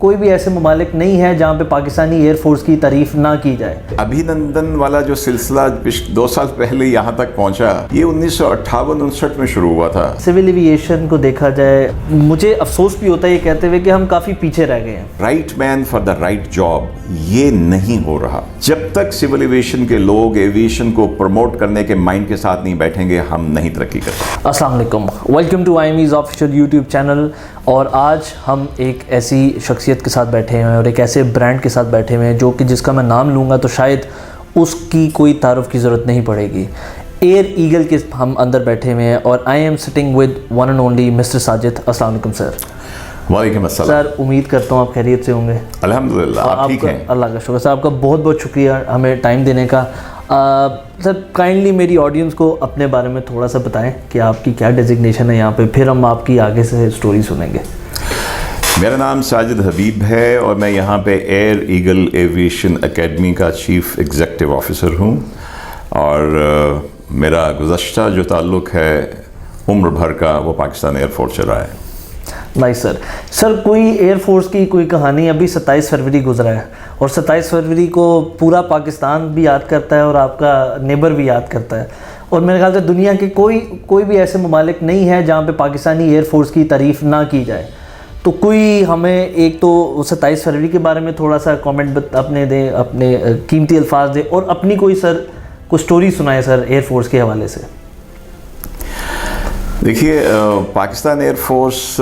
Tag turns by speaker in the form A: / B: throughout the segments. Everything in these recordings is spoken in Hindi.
A: कोई भी ऐसे ममालिक नहीं है जहाँ पे पाकिस्तानी एयरफोर्स की तारीफ ना की जाए।
B: अभिनंदन वाला जो सिलसिला 2 साल पहले यहाँ तक पहुँचा, ये 1958-59 में शुरू हुआ था।
A: सिविल एविएशन को देखा जाए, मुझे अफसोस भी होता है ये कहते हुए कि हम काफ़ी पीछे रह गए हैं।
B: Right man for the right job, ये नहीं हो रहा। जब तक सिविल एविएशन के लोग एविएशन को प्रमोट करने के माइंड के साथ नहीं बैठेंगे, हम नहीं तरक्की कर सकते।
A: अस्सलाम वालेकुम, welcome to IME's official YouTube channel. और आज हम एक ऐसी शख्सियत के साथ बैठे हैं और एक ऐसे ब्रांड के साथ बैठे हुए हैं जो कि जिसका मैं नाम लूँगा तो शायद उसकी कोई तारुफ की ज़रूरत नहीं पड़ेगी। एयर ईगल के हम अंदर बैठे हुए हैं और I am sitting with one and only mister Sajid. अस्सलाम वालेकुम सर।
B: वालेकुम अस्सलाम
A: सर, उम्मीद करता हूँ आप खैरियत से होंगे।
B: अल्हम्दुलिल्लाह, आप ठीक हैं?
A: अल्लाह का शुक्र। सर, आपका बहुत बहुत शुक्रिया हमें टाइम देने का। सर, काइंडली मेरी ऑडियंस को अपने बारे में थोड़ा सा बताएं कि आपकी क्या डेजिग्नेशन है यहाँ पे, फिर हम आपकी आगे से स्टोरी सुनेंगे।
B: मेरा नाम साजिद हबीब है और मैं यहाँ पे एयर ईगल एविएशन एकेडमी का चीफ़ एग्जीक्यूटिव ऑफिसर हूँ। और मेरा गुज़श्ता जो ताल्लुक़ है उम्र भर का, वो पाकिस्तान एयरफोर्स से रहा है।
A: Nice sir. सर, कोई एयरफोर्स की कोई कहानी, अभी 27 फरवरी गुजरा है और 27 फरवरी को पूरा पाकिस्तान भी याद करता है और आपका नेबर भी याद करता है। और मेरे ख्याल से दुनिया के कोई भी ऐसे ममालिक नहीं है जहाँ पे पाकिस्तानी एयरफोर्स की तारीफ़ ना की जाए। तो कोई हमें एक तो 27 फरवरी के बारे में थोड़ा सा कमेंट अपने दें, अपने कीमती अल्फाज दें और अपनी कोई स्टोरी सुनाए सर एयरफोर्स के हवाले से।
B: देखिए, पाकिस्तान एयरफोर्स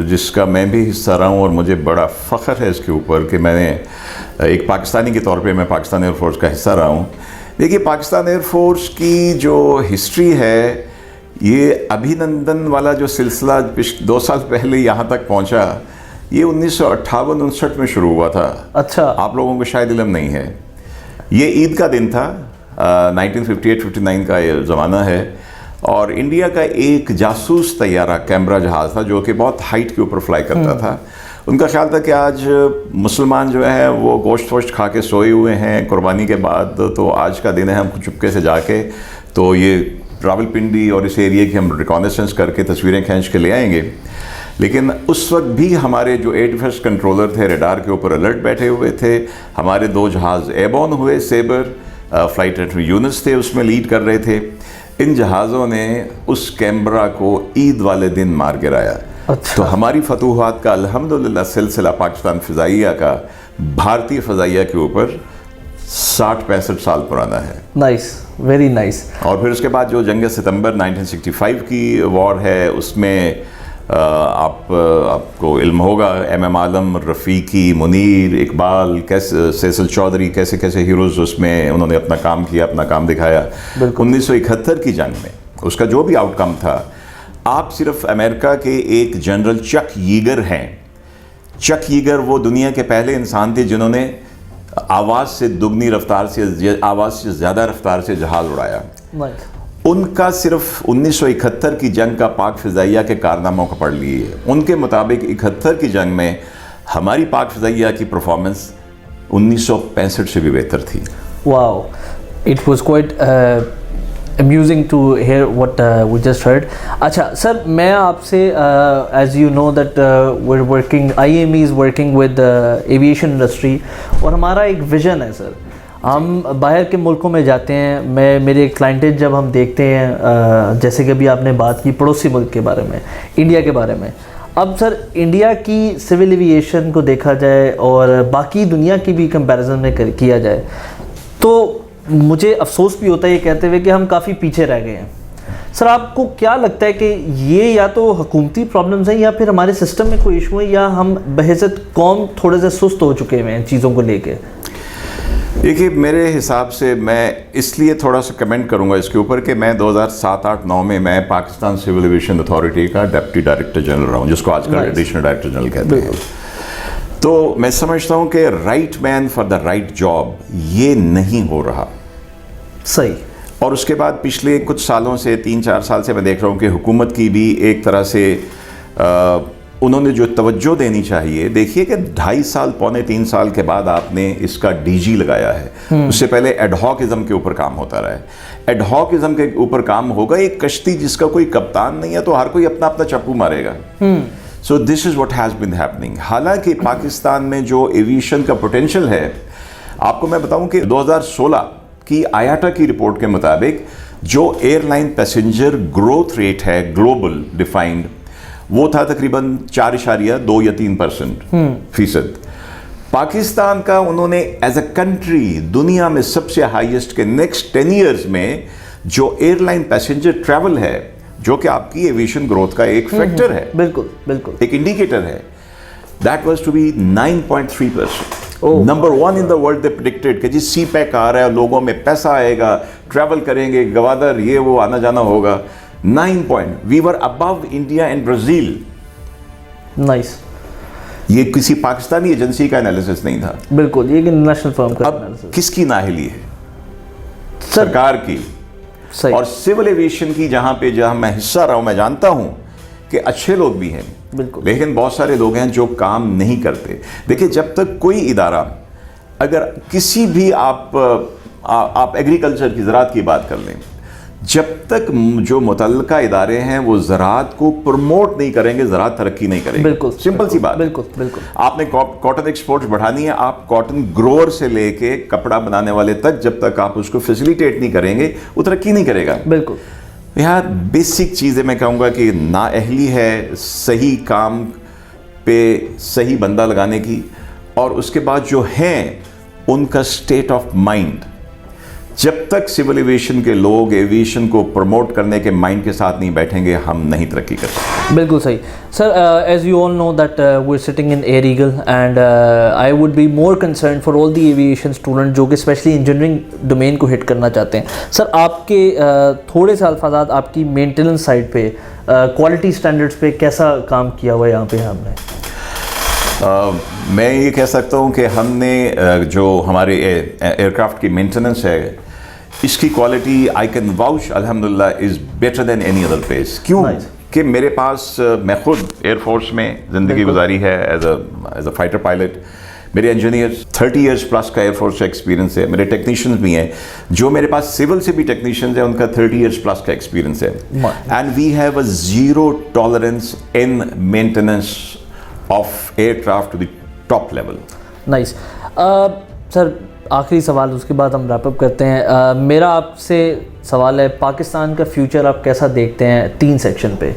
B: जिसका मैं भी हिस्सा रहा हूँ और मुझे बड़ा फ़ख्र है इसके ऊपर कि मैंने एक पाकिस्तानी के तौर पे मैं पाकिस्तान एयरफोर्स का हिस्सा रहा हूँ। देखिए, पाकिस्तान एयरफोर्स की जो हिस्ट्री है, ये अभिनंदन वाला जो सिलसिला 2 साल पहले यहाँ तक पहुँचा, ये 1958-59 में शुरू हुआ था।
A: अच्छा,
B: आप लोगों को शायद इल्म नहीं है। ये ईद का दिन था, 1958-59 का ये ज़माना है। और इंडिया का एक जासूस तैयारा कैमरा जहाज़ था जो कि बहुत हाइट के ऊपर फ्लाई करता था। उनका ख्याल था कि आज मुसलमान जो है वो गोश्त वोश्त खा के सोए हुए हैं कुर्बानी के बाद, तो आज का दिन है, हम चुपके से जाके तो ये रावलपिंडी और इस एरिया की हम रिकॉनेसेंस करके तस्वीरें खींच के ले आएंगे। लेकिन उस वक्त भी हमारे जो एयर डिफेंस कंट्रोलर थे रडार के ऊपर अलर्ट बैठे हुए थे। हमारे 2 जहाज़ एयरबॉर्न हुए, सेबर फ्लाइट रेटर यूनिस थे उसमें लीड कर रहे थे। इन जहाज़ों ने उस कैमरा को ईद वाले दिन मार गिराया।
A: अच्छा।
B: तो हमारी फतूहात का अल्हम्दुलिल्लाह सिलसिला पाकिस्तान फ़िज़ाइया का, भारतीय फ़िज़ाइया के ऊपर 60-65 साल पुराना है।
A: Nice, very nice.
B: और फिर उसके बाद जो जंग सितंबर 1965 की वॉर है, उसमें आपको इल्म होगा MM आलम, रफ़ीकी, मुनीर, इकबाल, कैसे सेसल चौधरी, कैसे कैसे हीरोज़ उसमें उन्होंने अपना काम किया, अपना काम दिखाया। 1971 की जंग में उसका जो भी आउटकम था, आप सिर्फ अमेरिका के एक जनरल चक यीगर हैं। चक यीगर वो दुनिया के पहले इंसान थे जिन्होंने आवाज़ से दुगनी रफ्तार से, आवाज़ से ज़्यादा रफ्तार से जहाज़ उड़ाया। उनका सिर्फ 1971 की जंग का पाक फ़िज़ाइया के कारनामों को पढ़ लिए। उनके मुताबिक 71 की जंग में हमारी पाक फ़िज़ाइया की परफॉर्मेंस 1965 से भी बेहतर थी।
A: Wow, it was quite amusing to hear what we just heard. अच्छा सर, मैं आपसे as you know that we're working, IME is working with the aviation industry और हमारा एक विज़न है सर। हम बाहर के मुल्कों में जाते हैं, मेरे क्लाइंटेज जब हम देखते हैं, जैसे कि अभी आपने बात की पड़ोसी मुल्क के बारे में, इंडिया के बारे में। अब सर, इंडिया की सिविल एविएशन को देखा जाए और बाकी दुनिया की भी कंपैरिजन में किया जाए तो मुझे अफसोस भी होता है ये कहते हुए कि हम काफ़ी पीछे रह गए हैं। सर, आपको क्या लगता है कि ये या तो हुकूमती प्रॉब्लम्स हैं या फिर हमारे सिस्टम में कोई इशू है, या हम बहज़त कौम थोड़े से सुस्त हो चुके हुए हैं चीज़ों को लेके?
B: देखिए, मेरे हिसाब से मैं इसलिए थोड़ा सा कमेंट करूंगा इसके ऊपर कि मैं 2007-8-9 में मैं पाकिस्तान सिविल एविएशन अथॉरिटी का डिप्टी डायरेक्टर जनरल रहा हूँ, जिसको आजकल एडिशनल डायरेक्टर जनरल कहते हैं। तो मैं समझता हूँ कि right man for the right job, ये नहीं हो रहा।
A: सही।
B: और उसके बाद पिछले कुछ सालों से, 3-4 साल से मैं देख रहा हूँ कि हुकूमत की भी एक तरह से उन्होंने जो तवज्जो देनी चाहिए, देखिए कि 2.5 साल, 2.25-3 साल के बाद आपने इसका डीजी लगाया है। उससे पहले एडहॉकिज्म के ऊपर काम होता रहा है। एडहॉकिज्म के ऊपर काम होगा। एक कश्ती जिसका कोई कप्तान नहीं है तो हर कोई अपना अपना चप्पू मारेगा। So this is what has been happening. हालांकि पाकिस्तान में जो एविएशन का पोटेंशियल है, आपको मैं बताऊं कि 2016 की आयाटा की रिपोर्ट के मुताबिक जो एयरलाइन पैसेंजर ग्रोथ रेट है ग्लोबल डिफाइंड, वो था तकरीबन 4.2 या 3% पाकिस्तान का उन्होंने एज अ कंट्री दुनिया में सबसे हाईएस्ट के नेक्स्ट 10 ईयर्स में जो एयरलाइन पैसेंजर ट्रैवल है, जो कि आपकी एविएशन ग्रोथ का एक फैक्टर है,
A: बिल्कुल बिल्कुल
B: एक इंडिकेटर है, that was to be 9.3%। Number 1 in the world they predicted कि जी सी पैक आ रहा है, लोगों में पैसा आएगा, ट्रैवल करेंगे, गवादर ये वो आना जाना होगा। 9 point, we were above India and Brazil.
A: Nice.
B: ये किसी पाकिस्तानी एजेंसी का एनालिसिस नहीं था,
A: बिल्कुल, ये नेशनल फर्म का
B: अब
A: एनालिसिस।
B: किसकी नाअहली है? सरकार की
A: सही।
B: और सिविल एविएशन की, जहां मैं हिस्सा रहा हूं, मैं जानता हूं कि अच्छे लोग भी हैं,
A: बिल्कुल,
B: लेकिन बहुत सारे लोग हैं जो काम नहीं करते। देखिए, जब तक कोई इदारा, अगर किसी भी आप एग्रीकल्चर की, ज़राअत की बात कर लें, जब तक जो मुतल्लिका इदारे हैं वो ज़राअत को प्रमोट नहीं करेंगे, ज़राअत तरक्की नहीं करेगी।
A: बिल्कुल,
B: सिंपल सी बात।
A: बिल्कुल बिल्कुल।
B: आपने कॉटन एक्सपोर्ट्स बढ़ानी है, आप कॉटन ग्रोअर से लेके कपड़ा बनाने वाले तक, जब तक आप उसको फैसिलिटेट नहीं करेंगे, वो तरक्की नहीं करेगा।
A: बिल्कुल।
B: यहाँ बेसिक चीज़ें मैं कहूँगा कि नाअहली है सही काम पे सही बंदा लगाने की, और उसके बाद जो हैं उनका स्टेट ऑफ माइंड। जब तक सिविल एविएशन के लोग एविएशन को प्रमोट करने के माइंड के साथ नहीं बैठेंगे, हम नहीं तरक्की कर सकते।
A: बिल्कुल सही sir. As you all know that we are sitting in Air Eagle and I would be more concern for all the aviation student जो कि स्पेशली इंजीनियरिंग डोमेन को हिट करना चाहते हैं। सर, आपके थोड़े से अल्फाजात आपकी मेंटेनेंस साइड पे, क्वालिटी स्टैंडर्ड्स पे कैसा काम किया हुआ है यहाँ पे हमने?
B: मैं ये कह सकता हूँ कि हमने जो हमारे एयरक्राफ्ट की मेंटेनेंस है, इसकी क्वालिटी आई कैन वाउच अल्हम्दुलिल्लाह is better than any other place. क्यों? कि मेरे पास, मैं खुद एयरफोर्स में ज़िंदगी गुजारी है एज अ फाइटर पायलट। मेरे इंजीनियर्स 30 इयर्स प्लस का एयरफोर्स का एक्सपीरियंस है। मेरे टेक्नीशियंस भी हैं, जो मेरे पास सिविल से भी टेक्नीशियंस हैं, उनका 30 इयर्स प्लस का एक्सपीरियंस है। And we have a zero tolerance in maintenance of aircraft to the top level.
A: Nice. Sir, आखिरी सवाल, उसके बाद हम रैप अप करते हैं। मेरा आपसे सवाल है, पाकिस्तान का फ्यूचर आप कैसा देखते हैं 3 सेक्शन पे?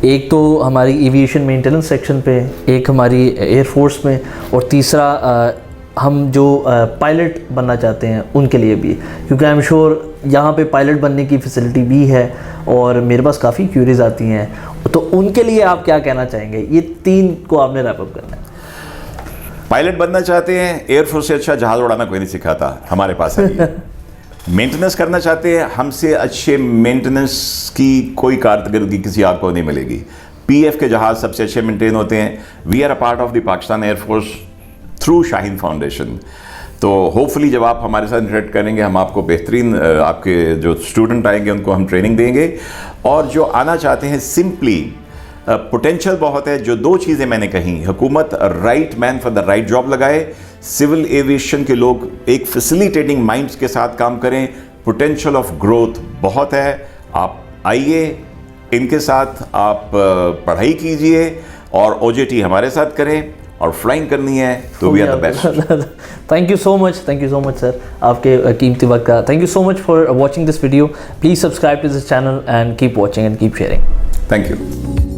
A: एक तो हमारी एविएशन मेंटेनेंस सेक्शन पे, एक हमारी एयरफोर्स में, और तीसरा हम जो पायलट बनना चाहते हैं उनके लिए भी, क्योंकि आई एम श्योर यहाँ पे पायलट बनने की फैसिलिटी भी है और मेरे पास काफ़ी क्यूरीज आती हैं, तो उनके लिए आप क्या कहना चाहेंगे? ये 3 को आपने रैप अप करना है।
B: पायलट बनना चाहते हैं, एयरफोर्स से अच्छा जहाज उड़ाना कोई नहीं सिखाता, हमारे पास है। मेंटेनेंस करना चाहते हैं, हमसे अच्छे मेंटेनेंस की कोई कारकर्दगी किसी आपको नहीं मिलेगी। पीएफ के जहाज सबसे अच्छे मेंटेन होते हैं। We are a part of the Pakistan Air Force through Shaheen Foundation. तो होपफुली जब आप हमारे साथ इंटरेक्ट करेंगे, हम आपको बेहतरीन, आपके जो स्टूडेंट आएंगे उनको हम ट्रेनिंग देंगे, और जो आना चाहते हैं सिंपली पोटेंशियल बहुत है। जो 2 चीज़ें मैंने कही, हुकूमत right man for the right job लगाए, सिविल एविएशन के लोग एक फैसिलिटेटिंग माइंड्स के साथ काम करें, पोटेंशियल ऑफ ग्रोथ बहुत है। आप आइए, इनके साथ आप पढ़ाई कीजिए और ओजेटी हमारे साथ करें, और फ्लाइंग करनी है तो we are the best.
A: Thank you so much sir, आपके कीमती वक्त का। Thank you so much for watching this video. Please subscribe to this channel and keep watching and keep sharing.
B: Thank you.